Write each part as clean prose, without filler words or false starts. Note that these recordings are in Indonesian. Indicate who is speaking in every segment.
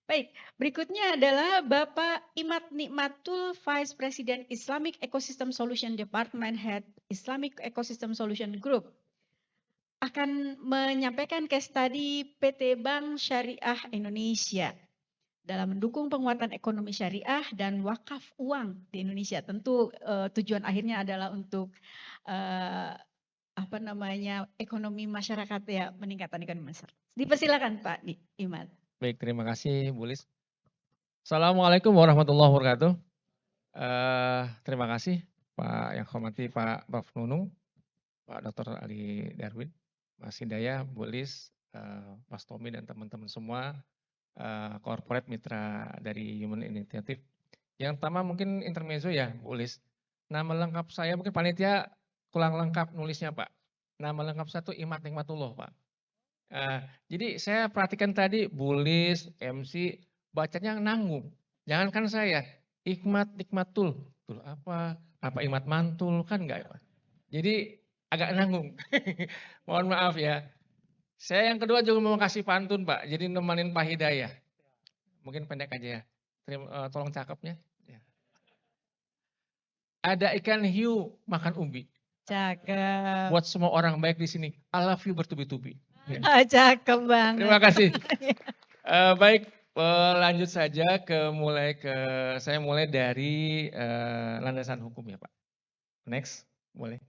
Speaker 1: Baik, berikutnya adalah Bapak Imad Nikmatul, Vice President Islamic Ecosystem Solution Department, Head Islamic Ecosystem Solution Group, akan menyampaikan case study PT Bank Syariah Indonesia dalam mendukung penguatan ekonomi syariah dan wakaf uang di Indonesia. Tentu tujuan akhirnya adalah untuk eh, apa namanya ekonomi masyarakat ya, meningkatkan ekonomi masyarakat. Dipersilakan Pak Imad.
Speaker 2: Baik, terima kasih Bu Lis. Assalamualaikum warahmatullahi wabarakatuh. Terima kasih Pak yang hormati Pak Prof. Nunung, Pak Dr. Ali Darwin, Mas Hidayah, Bu Lis, Mas Tommy dan teman-teman semua, corporate mitra dari Human Initiative. Yang pertama mungkin intermezzo ya Bu Lis. Nama lengkap saya mungkin panitia kurang lengkap nulisnya Pak. Nama lengkap saya itu Imad Nikmatullah Pak. Jadi saya perhatikan tadi Bu Lis, MC, bacanya nanggung. Jangankan saya, Hikmat Nikmatul. Tuh apa? Apa Hikmat Mantul kan enggak ya Pak. Jadi agak nanggung. Mohon maaf ya. Saya yang kedua juga mau kasih pantun Pak. Jadi nemenin Pak Hidayah. Mungkin pendek aja ya. Tolong cakepnya. Ya. Ada ikan hiu makan ubi.
Speaker 1: Cakep.
Speaker 2: Buat semua orang baik di sini. I love you bertubi-tubi. Ya.
Speaker 1: Cakep
Speaker 2: Terima
Speaker 1: banget.
Speaker 2: kasih. Baik, lanjut saja saya mulai dari landasan hukum ya Pak. Next, boleh.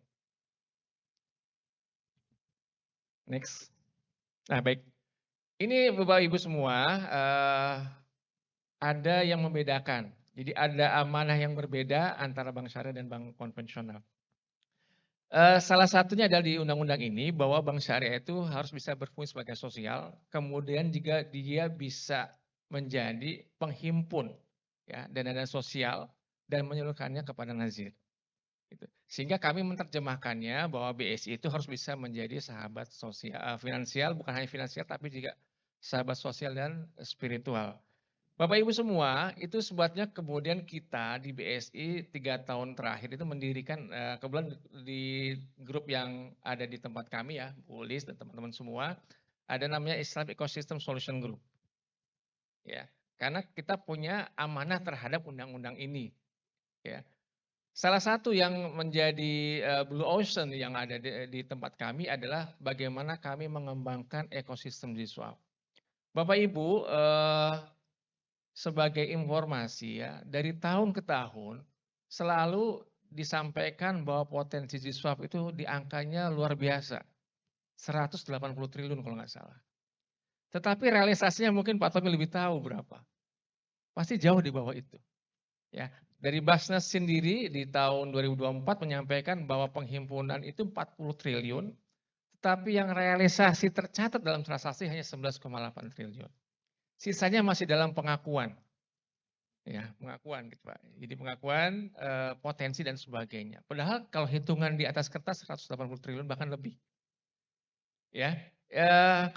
Speaker 2: Next. Nah baik, ini Bapak Ibu semua ada yang membedakan. Jadi ada amanah yang berbeda antara bank syariah dan bank konvensional. Salah satunya adalah di undang-undang ini bahwa bank syariah itu harus bisa berfungsi sebagai sosial, kemudian juga dia bisa menjadi penghimpun ya dana-dana sosial dan menyalurkannya kepada nazir. Gitu. Sehingga kami menerjemahkannya bahwa BSI itu harus bisa menjadi sahabat sosial, finansial, bukan hanya finansial tapi juga sahabat sosial dan spiritual. Bapak Ibu semua, itu sebabnya kemudian kita di BSI 3 tahun terakhir itu mendirikan, kebetulan di grup yang ada di tempat kami ya, Bu Lis dan teman-teman semua, ada namanya Islamic Ecosystem Solution Group. Ya, karena kita punya amanah terhadap undang-undang ini. Ya. Salah satu yang menjadi blue ocean yang ada di tempat kami adalah bagaimana kami mengembangkan ekosistem digital. Bapak Ibu, sebagai informasi ya, dari tahun ke tahun selalu disampaikan bahwa potensi swap itu di angkanya luar biasa. 180 triliun kalau nggak salah. Tetapi realisasinya mungkin Pak Tommy lebih tahu berapa. Pasti jauh di bawah itu. Ya, dari Basnas sendiri di tahun 2024 menyampaikan bahwa penghimpunan itu 40 triliun, tetapi yang realisasi tercatat dalam transaksi hanya 11,8 triliun. Sisanya masih dalam pengakuan. Ya, pengakuan gitu Pak. Jadi pengakuan, potensi dan sebagainya. Padahal kalau hitungan di atas kertas 180 triliun bahkan lebih. Ya.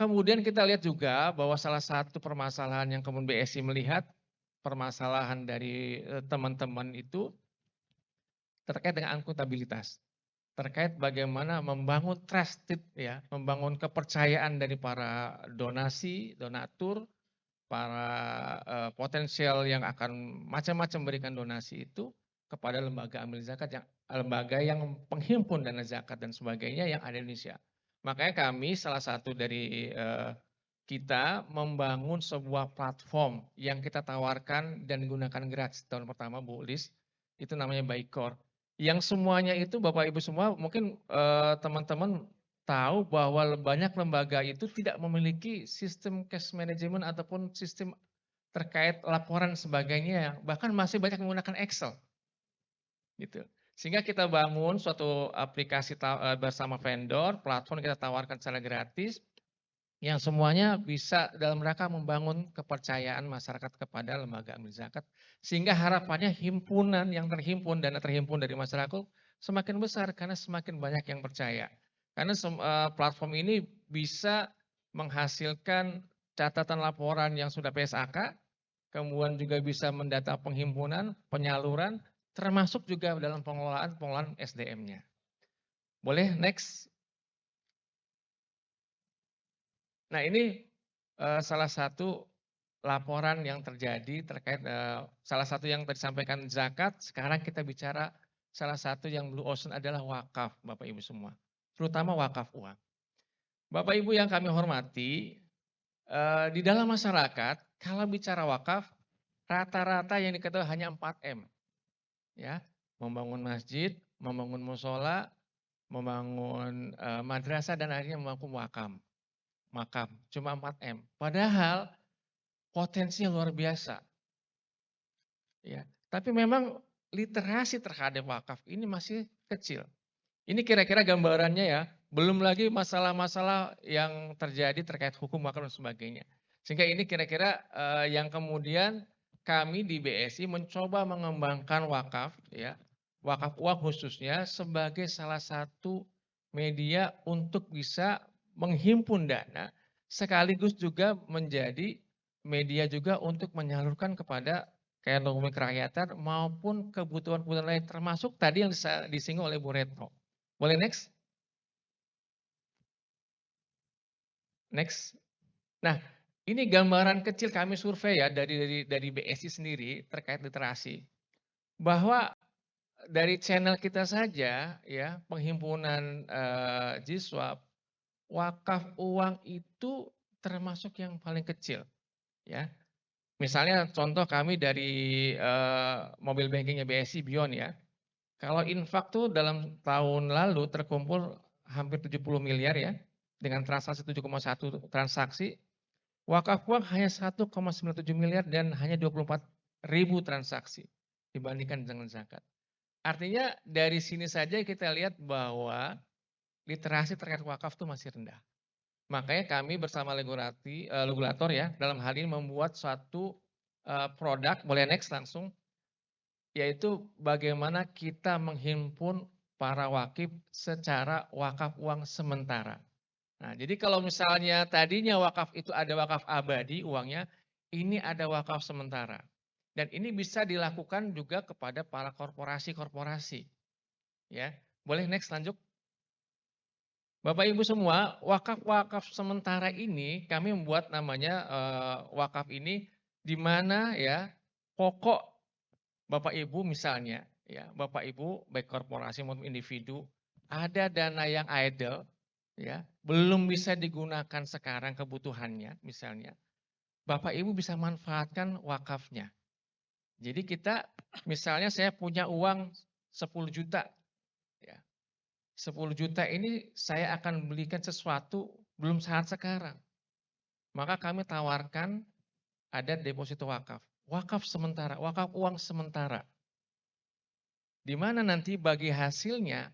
Speaker 2: Kemudian kita lihat juga bahwa salah satu permasalahan yang kemudian BSI melihat, permasalahan dari teman-teman itu terkait dengan akuntabilitas. Terkait bagaimana membangun trusted ya, membangun kepercayaan dari para donasi, donatur, para potensial yang akan macam-macam berikan donasi itu kepada lembaga amil zakat yang lembaga yang penghimpun dana zakat dan sebagainya yang ada di Indonesia. Makanya kami salah satu dari kita membangun sebuah platform yang kita tawarkan dan gunakan gratis tahun pertama Bu Lis, itu namanya Baikor. Yang semuanya itu Bapak Ibu semua mungkin teman-teman tahu bahwa banyak lembaga itu tidak memiliki sistem cash management ataupun sistem terkait laporan sebagainya, bahkan masih banyak menggunakan Excel. Gitu. Sehingga kita bangun suatu aplikasi bersama vendor, platform kita tawarkan secara gratis, yang semuanya bisa dalam rangka membangun kepercayaan masyarakat kepada lembaga amil zakat. Sehingga harapannya himpunan yang terhimpun, dana terhimpun dari masyarakat semakin besar karena semakin banyak yang percaya. Karena platform ini bisa menghasilkan catatan laporan yang sudah PSAK, kemudian juga bisa mendata penghimpunan, penyaluran, termasuk juga dalam pengelolaan SDM-nya. Boleh next? Nah ini salah satu laporan yang terjadi terkait salah satu yang tadi disampaikan zakat, sekarang kita bicara salah satu yang blue ocean adalah wakaf, Bapak Ibu semua. Terutama wakaf uang. Bapak Ibu yang kami hormati, di dalam masyarakat kalau bicara wakaf, rata-rata yang diketahui hanya 4M. Ya, membangun masjid, membangun musola, membangun madrasah dan akhirnya membangun makam. Cuma 4M. Padahal potensinya luar biasa. Ya, tapi memang literasi terhadap wakaf ini masih kecil. Ini kira-kira gambarannya ya, belum lagi masalah-masalah yang terjadi terkait hukum wakaf dan sebagainya. Sehingga ini kira-kira yang kemudian kami di BSI mencoba mengembangkan wakaf, ya, wakaf uang khususnya sebagai salah satu media untuk bisa menghimpun dana, sekaligus juga menjadi media juga untuk menyalurkan kepada kayak ekonomi kerakyatan maupun kebutuhan-kebutuhan lain, termasuk tadi yang disinggung oleh Bu Retno. Boleh next? Next. Nah, ini gambaran kecil kami survei ya dari BSI sendiri terkait literasi. Bahwa dari channel kita saja ya, penghimpunan Jiswap, wakaf uang itu termasuk yang paling kecil ya. Misalnya contoh kami dari mobil bankingnya BSI Beyond ya. Kalau infak tuh dalam tahun lalu terkumpul hampir 70 miliar ya, dengan transaksi 7,1 transaksi, wakaf uang hanya 1,97 miliar dan hanya 24.000 transaksi dibandingkan dengan zakat. Artinya dari sini saja kita lihat bahwa literasi terkait wakaf itu masih rendah. Makanya kami bersama regulator ya, dalam hal ini membuat suatu produk, boleh next langsung, yaitu bagaimana kita menghimpun para wakif secara wakaf uang sementara. Nah, jadi kalau misalnya tadinya wakaf itu ada wakaf abadi uangnya, ini ada wakaf sementara. Dan ini bisa dilakukan juga kepada para korporasi-korporasi. Ya, boleh next lanjut. Bapak Ibu semua, wakaf-wakaf sementara ini kami membuat namanya wakaf ini di mana ya pokok Bapak Ibu misalnya, ya Bapak Ibu baik korporasi maupun individu ada dana yang idle, ya belum bisa digunakan sekarang kebutuhannya, misalnya Bapak Ibu bisa manfaatkan wakafnya. Jadi kita, misalnya saya punya uang 10 juta, ya 10 juta ini saya akan belikan sesuatu belum saat sekarang. Maka kami tawarkan ada deposito wakaf, wakaf sementara, wakaf uang sementara. Di mana nanti bagi hasilnya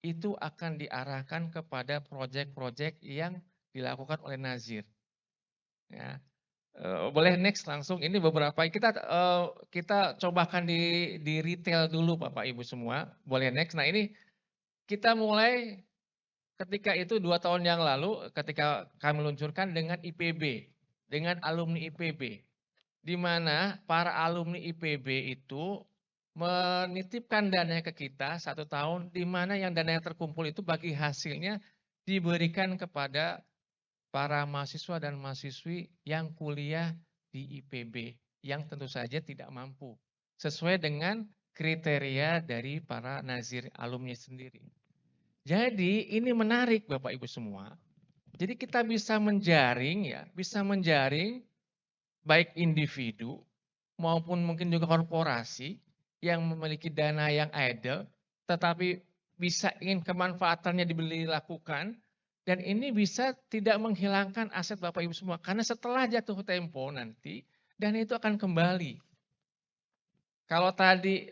Speaker 2: itu akan diarahkan kepada proyek-proyek yang dilakukan oleh Nazir. Ya, boleh next langsung. Ini beberapa kita cobakan di retail dulu, Bapak Ibu semua. Boleh next. Nah ini kita mulai ketika itu 2 tahun yang lalu, ketika kami luncurkan dengan IPB, dengan alumni IPB, di mana para alumni IPB itu menitipkan dananya ke kita 1 tahun, di mana yang dana yang terkumpul itu bagi hasilnya diberikan kepada para mahasiswa dan mahasiswi yang kuliah di IPB, yang tentu saja tidak mampu, sesuai dengan kriteria dari para nazir alumni sendiri. Jadi ini menarik Bapak Ibu semua. Jadi kita bisa menjaring ya, bisa menjaring baik individu maupun mungkin juga korporasi yang memiliki dana yang idle, tetapi bisa ingin kemanfaatannya dilakukan, dan ini bisa tidak menghilangkan aset Bapak Ibu semua. Karena setelah jatuh tempo nanti, dana itu akan kembali. Kalau tadi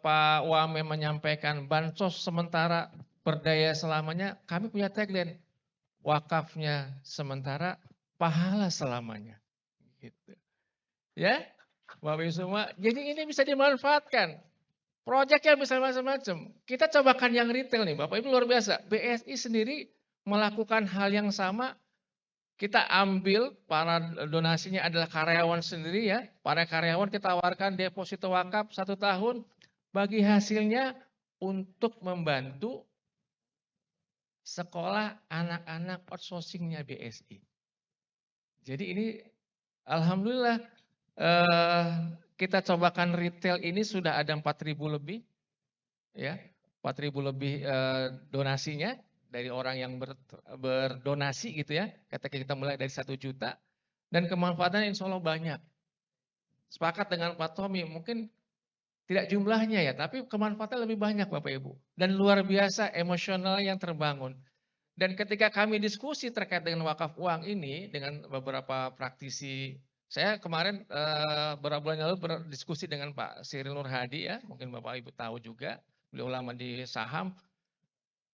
Speaker 2: Pak Wame menyampaikan bansos sementara berdaya selamanya, kami punya tagline, wakafnya sementara, pahala selamanya. Gitu. Ya, Bapak Ibu semua, jadi ini bisa dimanfaatkan. Proyeknya bisa macam-macam. Kita cobakan yang retail nih, Bapak Ibu luar biasa. BSI sendiri melakukan hal yang sama. Kita ambil para donasinya adalah karyawan sendiri ya. Para karyawan kita tawarkan deposito wakaf 1 tahun. Bagi hasilnya untuk membantu sekolah anak-anak outsourcingnya BSI. Jadi ini Alhamdulillah, eee, kita cobakan retail ini sudah ada 4.000 lebih, ya, 4.000 lebih, donasinya dari orang yang berdonasi gitu ya, ketika kita mulai dari 1 juta dan kemanfaatannya insya Allah banyak. Sepakat dengan Pak Tommy, mungkin tidak jumlahnya ya, tapi kemanfaatan lebih banyak Bapak Ibu. Dan luar biasa emosional yang terbangun. Dan ketika kami diskusi terkait dengan wakaf uang ini dengan beberapa praktisi, saya kemarin beberapa bulan lalu berdiskusi dengan Pak Cyril Nurhadi ya, mungkin Bapak Ibu tahu juga, beliau lama di saham,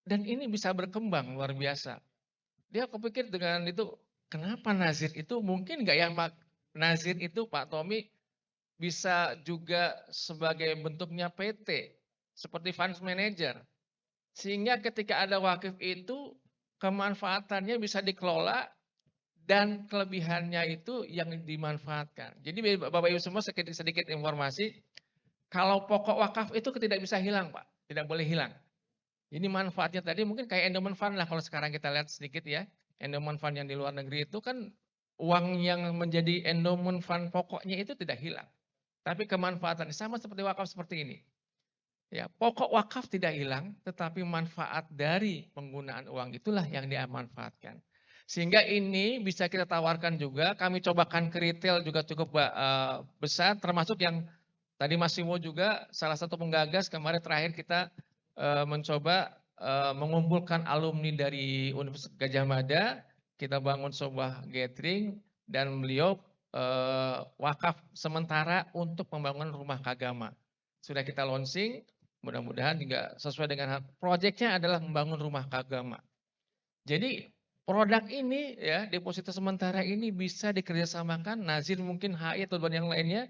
Speaker 2: dan ini bisa berkembang luar biasa. Dia kepikir dengan itu, kenapa nazir itu mungkin nggak ya nazir itu Pak Tommy bisa juga sebagai bentuknya PT, seperti funds manager. Sehingga ketika ada wakif itu, kemanfaatannya bisa dikelola dan kelebihannya itu yang dimanfaatkan. Jadi Bapak Ibu semua sedikit informasi, kalau pokok wakaf itu tidak bisa hilang Pak, tidak boleh hilang. Ini manfaatnya tadi mungkin kayak endowment fund lah kalau sekarang kita lihat sedikit ya. Endowment fund yang di luar negeri itu kan uang yang menjadi endowment fund pokoknya itu tidak hilang. Tapi kemanfaatan sama seperti wakaf seperti ini. Ya, pokok wakaf tidak hilang, tetapi manfaat dari penggunaan uang itulah yang dimanfaatkan. Sehingga ini bisa kita tawarkan juga, kami cobakan ke retail juga cukup besar, termasuk yang tadi Mas Simo juga salah satu penggagas kemarin terakhir kita mencoba mengumpulkan alumni dari Universitas Gadjah Mada, kita bangun sebuah gathering dan beliau wakaf sementara untuk pembangunan rumah kagama. Sudah kita launching, mudah-mudahan juga sesuai dengan proyeknya adalah membangun rumah kagama. Jadi produk ini ya, deposito sementara ini bisa dikerjasamakan, Nazir mungkin HI atau yang lainnya,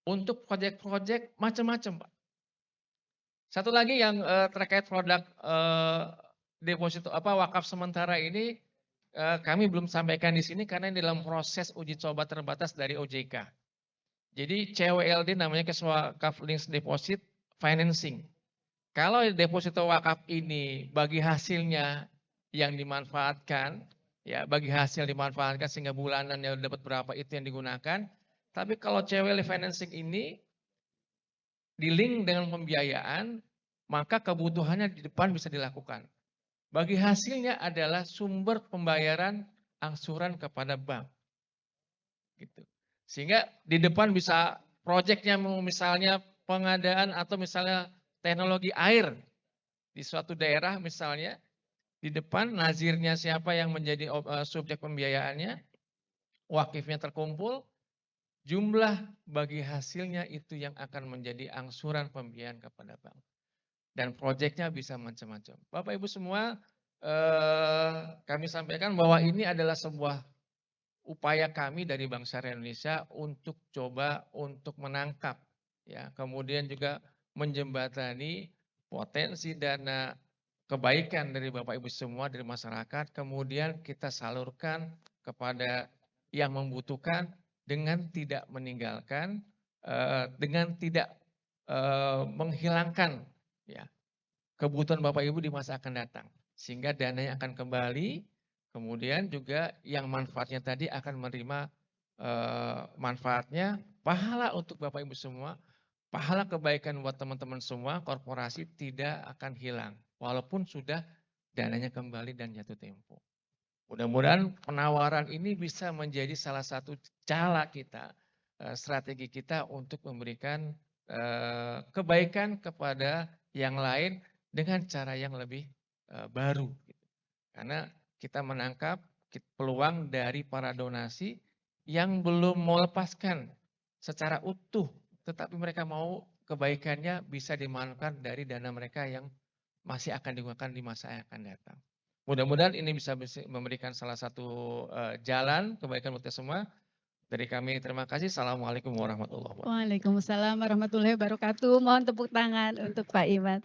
Speaker 2: untuk proyek-proyek macam-macam Pak. Satu lagi yang terkait produk deposito wakaf sementara ini kami belum sampaikan di sini karena dalam proses uji coba terbatas dari OJK. Jadi CWLD namanya Cash Wakaf Links Deposit Financing. Kalau deposito wakaf ini bagi hasilnya yang dimanfaatkan, ya bagi hasil dimanfaatkan sehingga bulanan yang dapat berapa itu yang digunakan. Tapi kalau CWLD financing ini di link dengan pembiayaan, maka kebutuhannya di depan bisa dilakukan. Bagi hasilnya adalah sumber pembayaran angsuran kepada bank. Gitu. Sehingga di depan bisa proyeknya misalnya pengadaan atau misalnya teknologi air di suatu daerah misalnya, di depan nazirnya siapa yang menjadi subjek pembiayaannya, wakifnya terkumpul, jumlah bagi hasilnya itu yang akan menjadi angsuran pembiayaan kepada bank. Dan proyeknya bisa macam-macam. Bapak Ibu semua, kami sampaikan bahwa ini adalah sebuah upaya kami dari Bank Syariah Indonesia untuk coba untuk menangkap, ya, kemudian juga menjembatani potensi dana kebaikan dari Bapak Ibu semua dari masyarakat, kemudian kita salurkan kepada yang membutuhkan dengan tidak meninggalkan, dengan tidak menghilangkan, ya, kebutuhan Bapak Ibu di masa akan datang. Sehingga dananya akan kembali, kemudian juga yang manfaatnya tadi akan menerima manfaatnya, pahala untuk Bapak Ibu semua, pahala kebaikan buat teman-teman semua, korporasi tidak akan hilang. Walaupun sudah dananya kembali dan jatuh tempo. Mudah-mudahan penawaran ini bisa menjadi salah satu cara kita, strategi kita untuk memberikan kebaikan kepada yang lain dengan cara yang lebih baru. Karena kita menangkap peluang dari para donasi yang belum mau lepaskan secara utuh, tetapi mereka mau kebaikannya bisa dimanfaatkan dari dana mereka yang masih akan digunakan di masa yang akan datang. Mudah-mudahan ini bisa memberikan salah satu jalan kebaikan buat kita semua. Dari kami terima kasih. Assalamualaikum warahmatullahi wabarakatuh.
Speaker 1: Waalaikumsalam warahmatullahi wabarakatuh. Mohon tepuk tangan untuk Pak Imat.